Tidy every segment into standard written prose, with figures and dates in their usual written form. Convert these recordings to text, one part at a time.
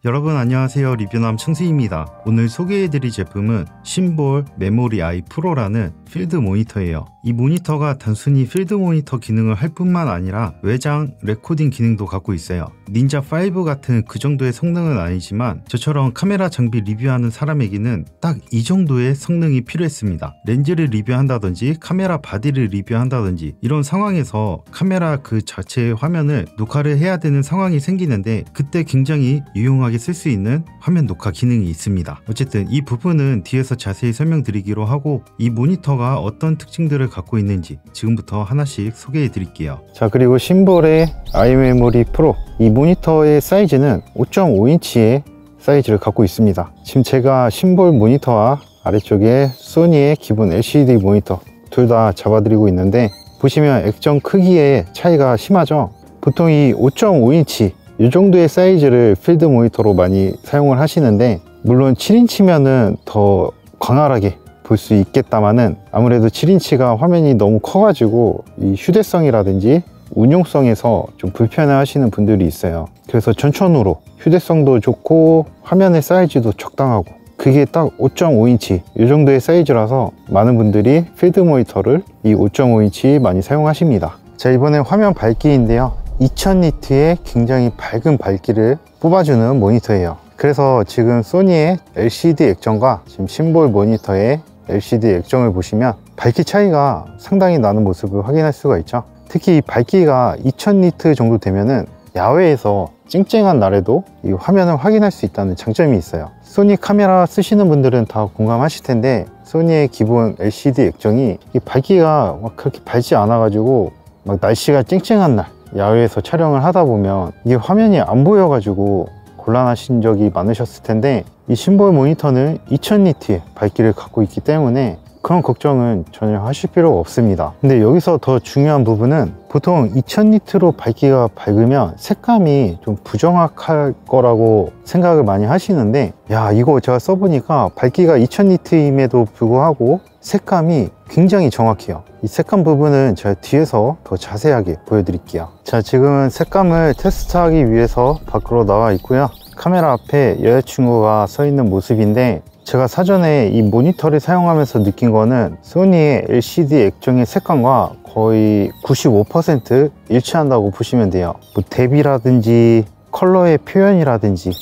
여러분 안녕하세요. 리뷰남 충수입니다. 오늘 소개해드릴 제품은 심볼 메모리 아이 프로라는 필드 모니터예요. 이 모니터가 단순히 필드 모니터 기능을 할 뿐만 아니라 외장 레코딩 기능도 갖고 있어요. 닌자5 같은 그 정도의 성능은 아니지만 저처럼 카메라 장비 리뷰하는 사람에게는 딱 이 정도의 성능이 필요했습니다. 렌즈를 리뷰한다든지 카메라 바디를 리뷰한다든지 이런 상황에서 카메라 그 자체의 화면을 녹화를 해야 되는 상황이 생기는데 그때 굉장히 유용하게 쓸 수 있는 화면 녹화 기능이 있습니다. 어쨌든 이 부분은 뒤에서 자세히 설명드리기로 하고 이 모니터가 어떤 특징들을 갖고 있는지 지금부터 하나씩 소개해 드릴게요. 자, 그리고 심볼의 아이메모리 프로, 이 모니터의 사이즈는 5.5인치의 사이즈를 갖고 있습니다. 지금 제가 심볼 모니터와 아래쪽에 소니의 기본 LCD 모니터 둘 다 잡아드리고 있는데 보시면 액정 크기의 차이가 심하죠. 보통 이 5.5인치 이 정도의 사이즈를 필드 모니터로 많이 사용을 하시는데, 물론 7인치면은 더 광활하게 볼 수 있겠다마는 아무래도 7인치가 화면이 너무 커가지고 이 휴대성이라든지 운용성에서 좀 불편해 하시는 분들이 있어요. 그래서 전천후로 휴대성도 좋고 화면의 사이즈도 적당하고 그게 딱 5.5인치 이 정도의 사이즈라서 많은 분들이 필드 모니터를 이 5.5인치 많이 사용하십니다. 자, 이번에 화면 밝기인데요, 2000니트의 굉장히 밝은 밝기를 뽑아주는 모니터예요. 그래서 지금 소니의 LCD 액정과 지금 심볼 모니터의 LCD 액정을 보시면 밝기 차이가 상당히 나는 모습을 확인할 수가 있죠. 특히 이 밝기가 2000니트 정도 되면은 야외에서 쨍쨍한 날에도 이 화면을 확인할 수 있다는 장점이 있어요. 소니 카메라 쓰시는 분들은 다 공감하실 텐데 소니의 기본 LCD 액정이 이 밝기가 막 그렇게 밝지 않아 가지고 막 날씨가 쨍쨍한 날 야외에서 촬영을 하다 보면 이게 화면이 안 보여 가지고 곤란하신 적이 많으셨을 텐데 이 심볼 모니터는 2000니트의 밝기를 갖고 있기 때문에 그런 걱정은 전혀 하실 필요가 없습니다. 근데 여기서 더 중요한 부분은 보통 2000니트로 밝기가 밝으면 색감이 좀 부정확할 거라고 생각을 많이 하시는데, 야, 이거 제가 써보니까 밝기가 2000니트임에도 불구하고 색감이 굉장히 정확해요. 이 색감 부분은 제가 뒤에서 더 자세하게 보여드릴게요. 자, 지금은 색감을 테스트하기 위해서 밖으로 나와 있고요. 카메라 앞에 여자친구가 서 있는 모습인데, 제가 사전에 이 모니터를 사용하면서 느낀 거는 소니의 LCD 액정의 색감과 거의 95% 일치한다고 보시면 돼요. 뭐 대비라든지 컬러의 표현이라든지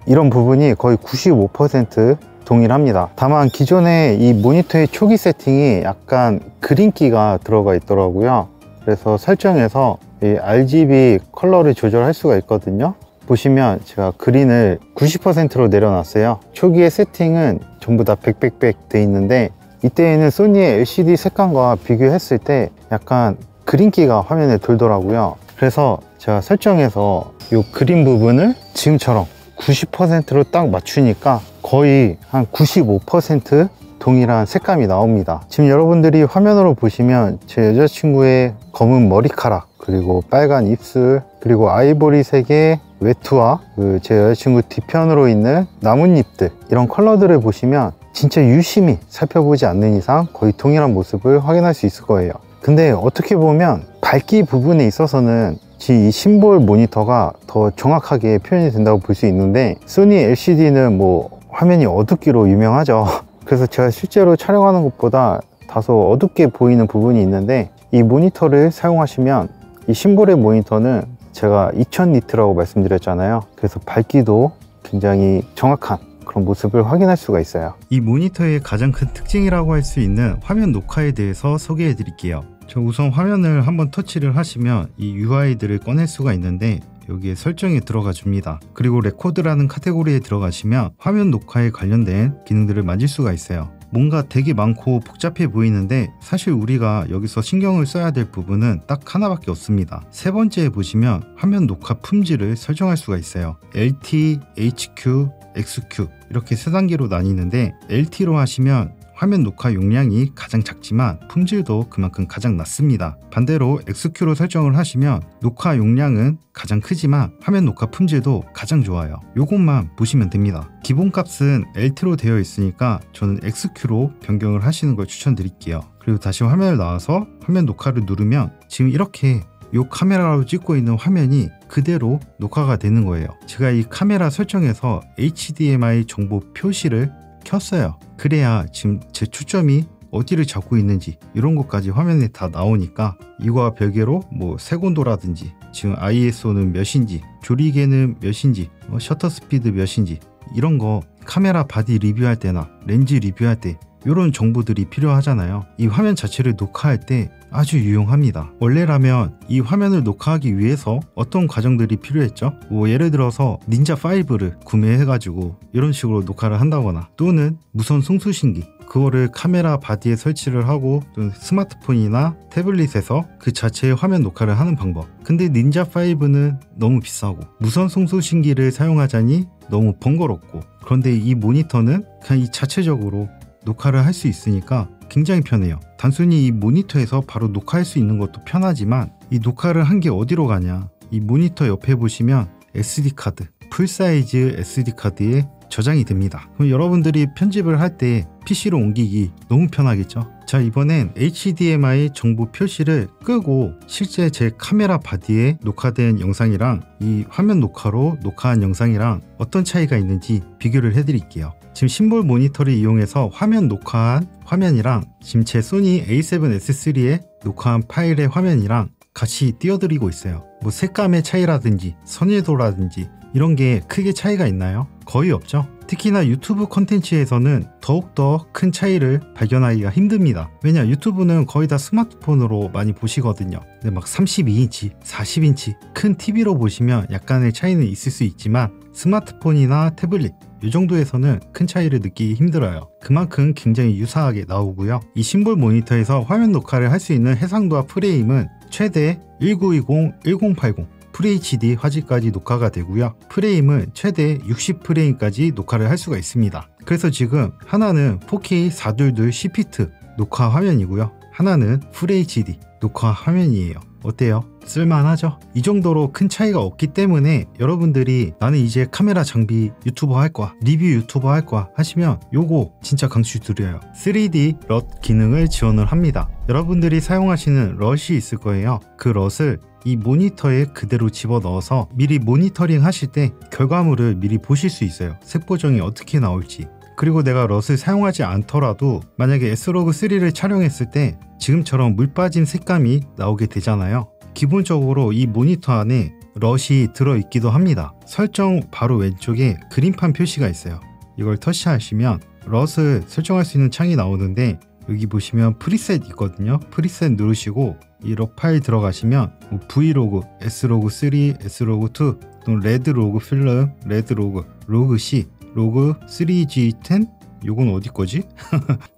이런 부분이 거의 95% 동일합니다. 다만 기존에 이 모니터의 초기 세팅이 약간 그린기가 들어가 있더라고요. 그래서 설정에서 이 RGB 컬러를 조절할 수가 있거든요. 보시면 제가 그린을 90%로 내려놨어요. 초기의 세팅은 전부 다 100 돼 있는데 이때에는 소니의 LCD 색감과 비교했을 때 약간 그린기가 화면에 돌더라고요. 그래서 제가 설정해서 이 그린 부분을 지금처럼 90%로 딱 맞추니까 거의 한 95% 동일한 색감이 나옵니다. 지금 여러분들이 화면으로 보시면 제 여자친구의 검은 머리카락, 그리고 빨간 입술, 그리고 아이보리색의 외투와 제 여자친구 뒤편으로 있는 나뭇잎들, 이런 컬러들을 보시면 진짜 유심히 살펴보지 않는 이상 거의 동일한 모습을 확인할 수 있을 거예요. 근데 어떻게 보면 밝기 부분에 있어서는 이 심볼 모니터가 더 정확하게 표현이 된다고 볼 수 있는데, 소니 LCD는 뭐 화면이 어둡기로 유명하죠. 그래서 제가 실제로 촬영하는 것보다 다소 어둡게 보이는 부분이 있는데, 이 모니터를 사용하시면 이 심볼의 모니터는 제가 2000니트라고 말씀드렸잖아요. 그래서 밝기도 굉장히 정확한 그런 모습을 확인할 수가 있어요. 이 모니터의 가장 큰 특징이라고 할 수 있는 화면 녹화에 대해서 소개해 드릴게요. 저 우선 화면을 한번 터치를 하시면 이 UI들을 꺼낼 수가 있는데 여기에 설정에 들어가 줍니다. 그리고 레코드라는 카테고리에 들어가시면 화면 녹화에 관련된 기능들을 만질 수가 있어요. 뭔가 되게 많고 복잡해 보이는데 사실 우리가 여기서 신경을 써야 될 부분은 딱 하나밖에 없습니다. 세 번째에 보시면 화면 녹화 품질을 설정할 수가 있어요. LT, HQ, XQ 이렇게 세 단계로 나뉘는데 LT로 하시면 화면 녹화 용량이 가장 작지만 품질도 그만큼 가장 낮습니다. 반대로 XQ로 설정을 하시면 녹화 용량은 가장 크지만 화면 녹화 품질도 가장 좋아요. 요것만 보시면 됩니다. 기본값은 LT로 되어 있으니까 저는 XQ로 변경을 하시는 걸 추천드릴게요. 그리고 다시 화면을 나와서 화면 녹화를 누르면 지금 이렇게 이 카메라로 찍고 있는 화면이 그대로 녹화가 되는 거예요. 제가 이 카메라 설정에서 HDMI 정보 표시를 켰어요. 그래야 지금 제 초점이 어디를 잡고 있는지 이런 것까지 화면에 다 나오니까 이거와 별개로 뭐 색온도라든지 지금 ISO는 몇인지 조리개는 몇인지 셔터 스피드 몇인지 이런 거 카메라 바디 리뷰할 때나 렌즈 리뷰할 때 이런 정보들이 필요하잖아요. 이 화면 자체를 녹화할 때 아주 유용합니다. 원래라면 이 화면을 녹화하기 위해서 어떤 과정들이 필요했죠? 뭐 예를 들어서 닌자5를 구매해가지고 이런 식으로 녹화를 한다거나 또는 무선 송수신기 그거를 카메라 바디에 설치를 하고 또는 스마트폰이나 태블릿에서 그 자체의 화면 녹화를 하는 방법. 근데 닌자5는 너무 비싸고 무선 송수신기를 사용하자니 너무 번거롭고 그런데 이 모니터는 그냥 이 자체적으로 녹화를 할 수 있으니까 굉장히 편해요. 단순히 이 모니터에서 바로 녹화할 수 있는 것도 편하지만 이 녹화를 한 게 어디로 가냐, 이 모니터 옆에 보시면 SD카드, 풀사이즈 SD카드에 저장이 됩니다. 그럼 여러분들이 편집을 할 때 PC로 옮기기 너무 편하겠죠? 자, 이번엔 HDMI 정보 표시를 끄고 실제 제 카메라 바디에 녹화된 영상이랑 이 화면 녹화로 녹화한 영상이랑 어떤 차이가 있는지 비교를 해드릴게요. 지금 심볼 모니터를 이용해서 화면 녹화한 화면이랑 지금 제 소니 A7S3에 녹화한 파일의 화면이랑 같이 띄워드리고 있어요. 뭐 색감의 차이라든지 선회도라든지 이런 게 크게 차이가 있나요? 거의 없죠. 특히나 유튜브 콘텐츠에서는 더욱더 큰 차이를 발견하기가 힘듭니다. 왜냐, 유튜브는 거의 다 스마트폰으로 많이 보시거든요. 근데 막 32인치, 40인치 큰 TV로 보시면 약간의 차이는 있을 수 있지만 스마트폰이나 태블릿 이 정도에서는 큰 차이를 느끼기 힘들어요. 그만큼 굉장히 유사하게 나오고요. 이 심볼 모니터에서 화면 녹화를 할 수 있는 해상도와 프레임은 최대 1920, 1080 FHD 화질까지 녹화가 되고요. 프레임은 최대 60프레임까지 녹화를 할 수가 있습니다. 그래서 지금 하나는 4K 422 10피트 녹화 화면이고요. 하나는 FHD 녹화 화면이에요. 어때요? 쓸만하죠? 이 정도로 큰 차이가 없기 때문에 여러분들이 나는 이제 카메라 장비 유튜버 할 거야, 리뷰 유튜버 할 거야 하시면 요거 진짜 강추드려요. 3D 럿 기능을 지원을 합니다. 여러분들이 사용하시는 럿이 있을 거예요. 그 럿을 이 모니터에 그대로 집어넣어서 미리 모니터링 하실 때 결과물을 미리 보실 수 있어요. 색 보정이 어떻게 나올지. 그리고 내가 럿을 사용하지 않더라도 만약에 S로그3를 촬영했을 때 지금처럼 물 빠진 색감이 나오게 되잖아요. 기본적으로 이 모니터 안에 럿이 들어있기도 합니다. 설정 바로 왼쪽에 그림판 표시가 있어요. 이걸 터치하시면 럿을 설정할 수 있는 창이 나오는데 여기 보시면 프리셋 있거든요. 프리셋 누르시고 이 럿 파일 들어가시면 뭐 V로그, S로그3, S로그2 또는 레드로그 필름, 레드로그, 로그-C, 로그 3G10 요건 어디 거지?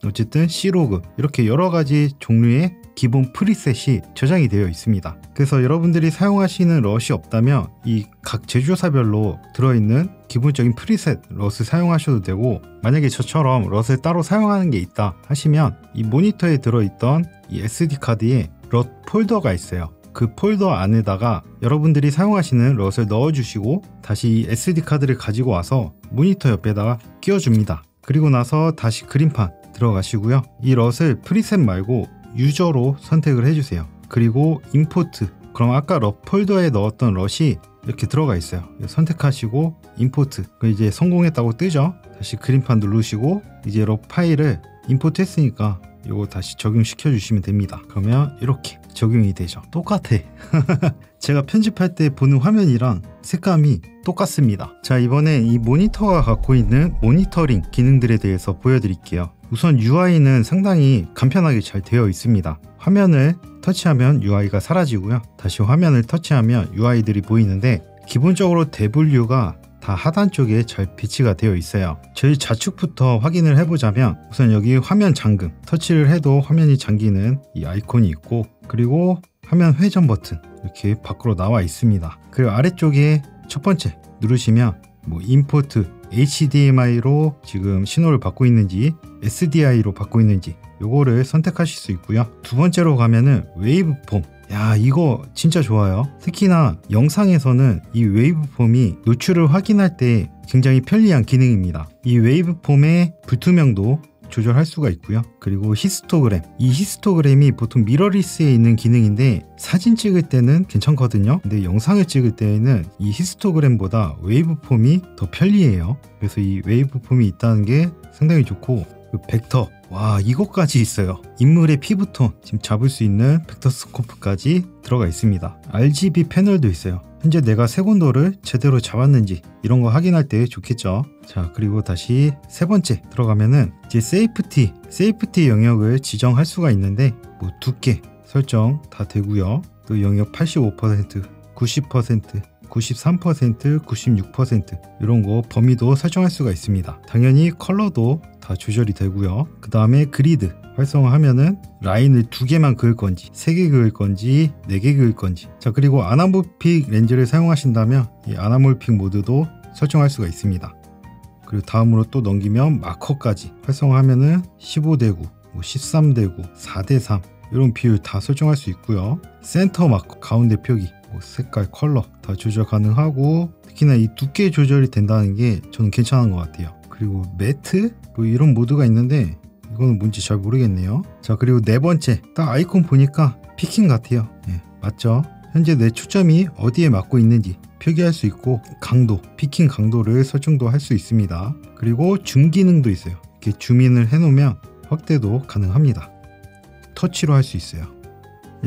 어쨌든 C로그 이렇게 여러가지 종류의 기본 프리셋이 저장이 되어 있습니다. 그래서 여러분들이 사용하시는 럿이 없다면 이 각 제조사별로 들어있는 기본적인 프리셋 럿을 사용하셔도 되고, 만약에 저처럼 럿을 따로 사용하는 게 있다 하시면 이 모니터에 들어있던 이 SD카드에 럿 폴더가 있어요. 그 폴더 안에다가 여러분들이 사용하시는 럿을 넣어주시고 다시 이 SD카드를 가지고 와서 모니터 옆에다가 끼워줍니다. 그리고 나서 다시 그림판 들어가시고요. 이 럿을 프리셋 말고 유저로 선택을 해주세요. 그리고 임포트, 그럼 아까 럿 폴더에 넣었던 럿이 이렇게 들어가 있어요. 선택하시고 임포트, 이제 성공했다고 뜨죠. 다시 그림판 누르시고 이제 럿 파일을 임포트 했으니까 이거 다시 적용시켜 주시면 됩니다. 그러면 이렇게 적용이 되죠. 똑같아. 제가 편집할 때 보는 화면이랑 색감이 똑같습니다. 자, 이번엔 이 모니터가 갖고 있는 모니터링 기능들에 대해서 보여드릴게요. 우선 UI는 상당히 간편하게 잘 되어 있습니다. 화면을 터치하면 UI가 사라지고요. 다시 화면을 터치하면 UI들이 보이는데 기본적으로 대분류가 다 하단 쪽에 잘 배치가 되어 있어요. 저희 좌측부터 확인을 해보자면 우선 여기 화면 잠금, 터치를 해도 화면이 잠기는 이 아이콘이 있고, 그리고 화면 회전 버튼 이렇게 밖으로 나와 있습니다. 그리고 아래쪽에 첫 번째 누르시면 뭐 임포트, HDMI로 지금 신호를 받고 있는지 SDI로 받고 있는지 요거를 선택하실 수 있고요. 두 번째로 가면은 웨이브폼, 야, 이거 진짜 좋아요. 특히나 영상에서는 이 웨이브폼이 노출을 확인할 때 굉장히 편리한 기능입니다. 이 웨이브폼의 불투명도 조절할 수가 있고요. 그리고 히스토그램, 이 히스토그램이 보통 미러리스에 있는 기능인데 사진 찍을 때는 괜찮거든요. 근데 영상을 찍을 때에는 이 히스토그램보다 웨이브폼이 더 편리해요. 그래서 이 웨이브폼이 있다는 게 상당히 좋고, 그 벡터, 와 이것까지 있어요. 인물의 피부톤 지금 잡을 수 있는 벡터 스코프까지 들어가 있습니다. RGB 패널도 있어요. 현재 내가 색온도를 제대로 잡았는지 이런 거 확인할 때 좋겠죠. 자, 그리고 다시 세 번째 들어가면은 이제 세이프티 영역을 지정할 수가 있는데 뭐 두께 설정 다 되고요. 또 영역 85%, 90%, 93%, 96% 이런 거 범위도 설정할 수가 있습니다. 당연히 컬러도 다 조절이 되고요. 그 다음에 그리드 활성화하면은 라인을 2개만 그을 건지 3개 그을 건지 4개 그을 건지, 자 그리고 아나몰픽 렌즈를 사용하신다면 이 아나몰픽 모드도 설정할 수가 있습니다. 그리고 다음으로 또 넘기면 마커까지 활성화하면은 15:9, 13:9, 4:3 이런 비율 다 설정할 수 있고요. 센터 마커, 가운데 표기, 색깔, 컬러 다 조절 가능하고, 특히나 이 두께 조절이 된다는 게 저는 괜찮은 것 같아요. 그리고 매트 뭐 이런 모드가 있는데 이거는 뭔지 잘 모르겠네요. 자, 그리고 네 번째, 딱 아이콘 보니까 피킹 같아요. 네, 맞죠? 현재 내 초점이 어디에 맞고 있는지 표기할 수 있고, 강도, 피킹 강도를 설정도 할 수 있습니다. 그리고 줌 기능도 있어요. 이렇게 줌인을 해놓으면 확대도 가능합니다. 터치로 할 수 있어요.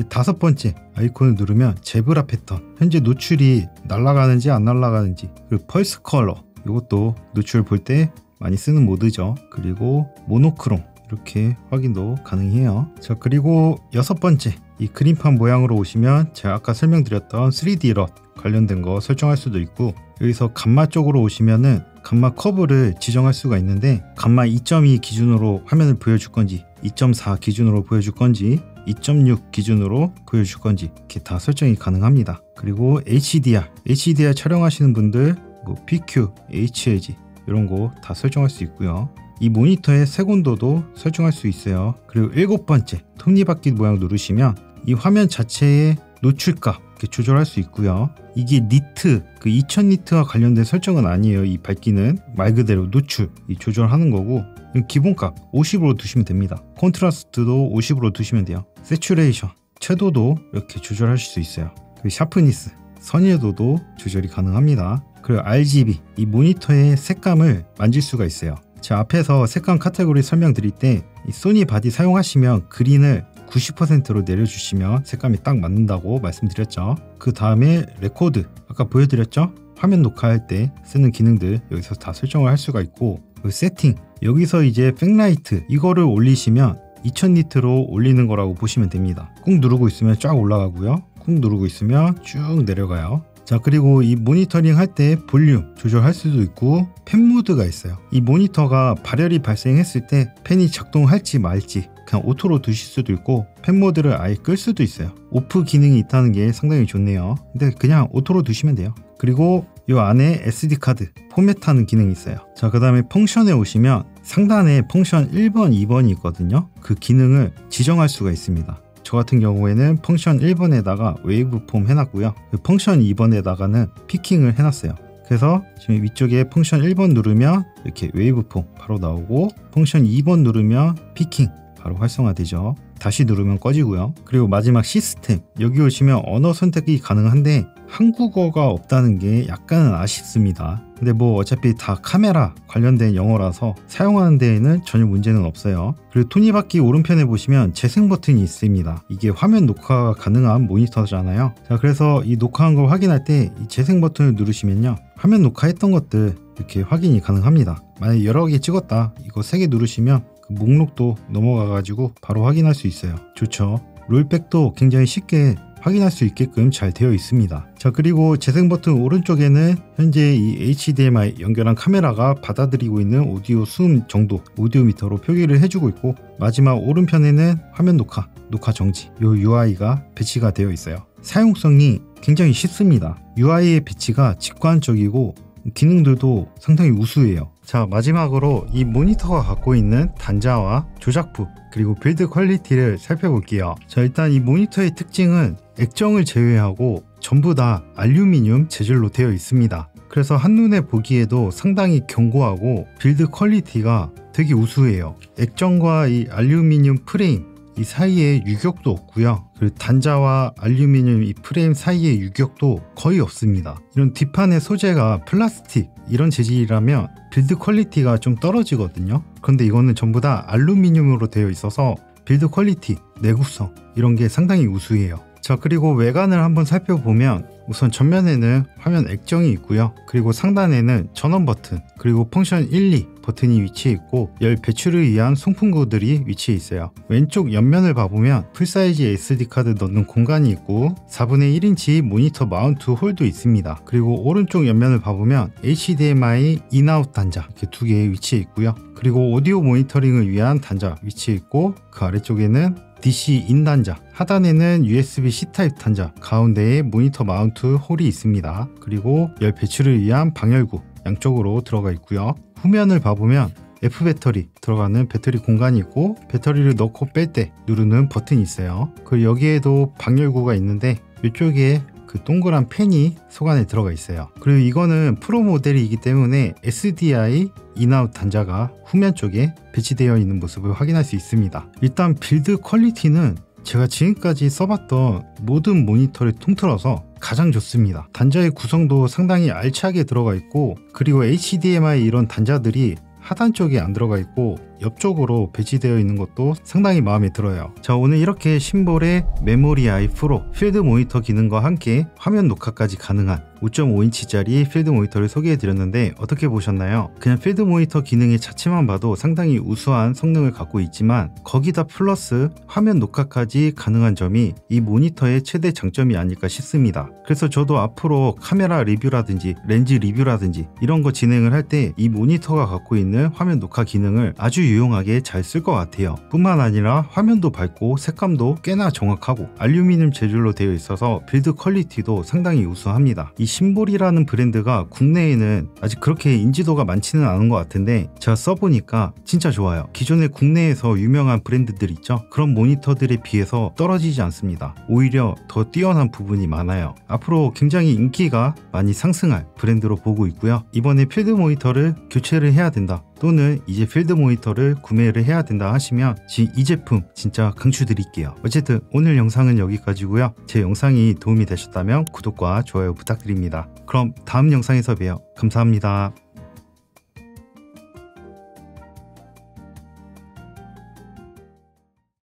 다섯 번째 아이콘을 누르면 제브라 패턴, 현재 노출이 날아가는지 안 날아가는지, 그리고 펄스 컬러, 이것도 노출 볼 때 많이 쓰는 모드죠. 그리고 모노크롬 이렇게 확인도 가능해요. 자, 그리고 여섯 번째, 이 그림판 모양으로 오시면 제가 아까 설명드렸던 3D 럿 관련된 거 설정할 수도 있고, 여기서 감마 쪽으로 오시면은 감마 커브를 지정할 수가 있는데, 감마 2.2 기준으로 화면을 보여줄 건지 2.4 기준으로 보여줄 건지 2.6 기준으로 보여줄 건지 이렇게 다 설정이 가능합니다. 그리고 HDR 촬영하시는 분들 뭐 PQ, HLG 이런 거 다 설정할 수 있고요. 이 모니터의 색온도도 설정할 수 있어요. 그리고 일곱 번째, 톱니바퀴 모양 누르시면 이 화면 자체의 노출값 이렇게 조절할 수 있고요. 이게 니트, 그 2000니트와 관련된 설정은 아니에요. 이 밝기는 말 그대로 노출 이 조절하는 거고, 기본값 50으로 두시면 됩니다. 콘트라스트도 50으로 두시면 돼요. 세츄레이션, 채도도 이렇게 조절하실 수 있어요. 그리고 샤프니스, 선예도도 조절이 가능합니다. 그리고 RGB, 이 모니터의 색감을 만질 수가 있어요. 제 앞에서 색감 카테고리 설명드릴 때 이 소니 바디 사용하시면 그린을 90%로 내려주시면 색감이 딱 맞는다고 말씀드렸죠. 그 다음에 레코드, 아까 보여드렸죠? 화면 녹화할 때 쓰는 기능들 여기서 다 설정을 할 수가 있고, 그 세팅, 여기서 이제 백라이트 이거를 올리시면 2000니트로 올리는 거라고 보시면 됩니다. 꾹 누르고 있으면 쫙 올라가고요. 꾹 누르고 있으면 쭉 내려가요. 자, 그리고 이 모니터링 할 때 볼륨 조절할 수도 있고, 팬 모드가 있어요. 이 모니터가 발열이 발생했을 때 팬이 작동할지 말지 그냥 오토로 두실 수도 있고, 팬 모드를 아예 끌 수도 있어요. 오프 기능이 있다는 게 상당히 좋네요. 근데 그냥 오토로 두시면 돼요. 그리고 이 안에 SD카드 포맷하는 기능이 있어요. 자, 그 다음에 펑션에 오시면 상단에 펑션 1번, 2번이 있거든요. 그 기능을 지정할 수가 있습니다. 저 같은 경우에는 펑션 1번에다가 웨이브 폼 해놨고요. 그 펑션 2번에다가는 피킹을 해놨어요. 그래서 지금 위쪽에 펑션 1번 누르면 이렇게 웨이브 폼 바로 나오고, 펑션 2번 누르면 피킹 바로 활성화되죠. 다시 누르면 꺼지고요. 그리고 마지막 시스템, 여기 오시면 언어 선택이 가능한데 한국어가 없다는 게 약간은 아쉽습니다. 근데 뭐 어차피 다 카메라 관련된 영어라서 사용하는 데에는 전혀 문제는 없어요. 그리고 톱니바퀴 오른편에 보시면 재생 버튼이 있습니다. 이게 화면 녹화가 가능한 모니터잖아요. 자, 그래서 이 녹화한 걸 확인할 때 이 재생 버튼을 누르시면요, 화면 녹화했던 것들 이렇게 확인이 가능합니다. 만약에 여러 개 찍었다, 이거 3개 누르시면 그 목록도 넘어가 가지고 바로 확인할 수 있어요. 좋죠. 롤백도 굉장히 쉽게 확인할 수 있게끔 잘 되어 있습니다. 자, 그리고 재생 버튼 오른쪽에는 현재 이 HDMI 연결한 카메라가 받아들이고 있는 오디오 수음 정도 오디오 미터로 표기를 해주고 있고, 마지막 오른편에는 화면 녹화 정지 요 UI가 배치가 되어 있어요. 사용성이 굉장히 쉽습니다. UI의 배치가 직관적이고 기능들도 상당히 우수해요. 자, 마지막으로 이 모니터가 갖고 있는 단자와 조작부 그리고 빌드 퀄리티를 살펴볼게요. 자, 일단 이 모니터의 특징은 액정을 제외하고 전부 다 알루미늄 재질로 되어 있습니다. 그래서 한눈에 보기에도 상당히 견고하고 빌드 퀄리티가 되게 우수해요. 액정과 이 알루미늄 프레임 이 사이에 유격도 없고요. 그리고 단자와 알루미늄 이 프레임 사이에 유격도 거의 없습니다. 이런 뒷판의 소재가 플라스틱 이런 재질이라면 빌드 퀄리티가 좀 떨어지거든요. 그런데 이거는 전부 다 알루미늄으로 되어 있어서 빌드 퀄리티, 내구성 이런 게 상당히 우수해요. 자, 그리고 외관을 한번 살펴보면 우선 전면에는 화면 액정이 있고요. 그리고 상단에는 전원 버튼, 그리고 펑션 1, 2 버튼이 위치해 있고 열 배출을 위한 송풍구들이 위치해 있어요. 왼쪽 옆면을 봐보면 풀사이즈 SD카드 넣는 공간이 있고 4분의 1인치 모니터 마운트 홀도 있습니다. 그리고 오른쪽 옆면을 봐보면 HDMI 인아웃 단자 이렇게 두 개 위치해 있고요. 그리고 오디오 모니터링을 위한 단자 위치해 있고 그 아래쪽에는 DC 인 단자, 하단에는 USB-C 타입 단자, 가운데에 모니터 마운트 홀이 있습니다. 그리고 열 배출을 위한 방열구 양쪽으로 들어가 있고요. 후면을 봐보면 F배터리 들어가는 배터리 공간이 있고 배터리를 넣고 뺄 때 누르는 버튼이 있어요. 그리고 여기에도 방열구가 있는데 이쪽에 그 동그란 펜이 속 안에 들어가 있어요. 그리고 이거는 프로 모델이기 때문에 SDI 인아웃 단자가 후면 쪽에 배치되어 있는 모습을 확인할 수 있습니다. 일단 빌드 퀄리티는 제가 지금까지 써봤던 모든 모니터를 통틀어서 가장 좋습니다. 단자의 구성도 상당히 알차게 들어가 있고 그리고 HDMI 이런 단자들이 하단 쪽에 안 들어가 있고 옆쪽으로 배치되어 있는 것도 상당히 마음에 들어요. 자, 오늘 이렇게 심볼의 메모리 아이 프로 필드 모니터 기능과 함께 화면 녹화까지 가능한 5.5인치짜리 필드 모니터를 소개해 드렸는데 어떻게 보셨나요? 그냥 필드 모니터 기능의 자체만 봐도 상당히 우수한 성능을 갖고 있지만 거기다 플러스 화면 녹화까지 가능한 점이 이 모니터의 최대 장점이 아닐까 싶습니다. 그래서 저도 앞으로 카메라 리뷰라든지 렌즈 리뷰라든지 이런 거 진행을 할 때 이 모니터가 갖고 있는 화면 녹화 기능을 아주 유용하게 잘 쓸 것 같아요. 뿐만 아니라 화면도 밝고 색감도 꽤나 정확하고 알루미늄 재질로 되어 있어서 빌드 퀄리티도 상당히 우수합니다. 이 심볼이라는 브랜드가 국내에는 아직 그렇게 인지도가 많지는 않은 것 같은데 제가 써보니까 진짜 좋아요. 기존의 국내에서 유명한 브랜드들 있죠? 그런 모니터들에 비해서 떨어지지 않습니다. 오히려 더 뛰어난 부분이 많아요. 앞으로 굉장히 인기가 많이 상승할 브랜드로 보고 있고요. 이번에 필드 모니터를 교체를 해야 된다 또는 이제 필드 모니터를 구매를 해야 된다 하시면 이 제품 진짜 강추드릴게요. 어쨌든 오늘 영상은 여기까지고요. 제 영상이 도움이 되셨다면 구독과 좋아요 부탁드립니다. 그럼 다음 영상에서 봬요. 감사합니다.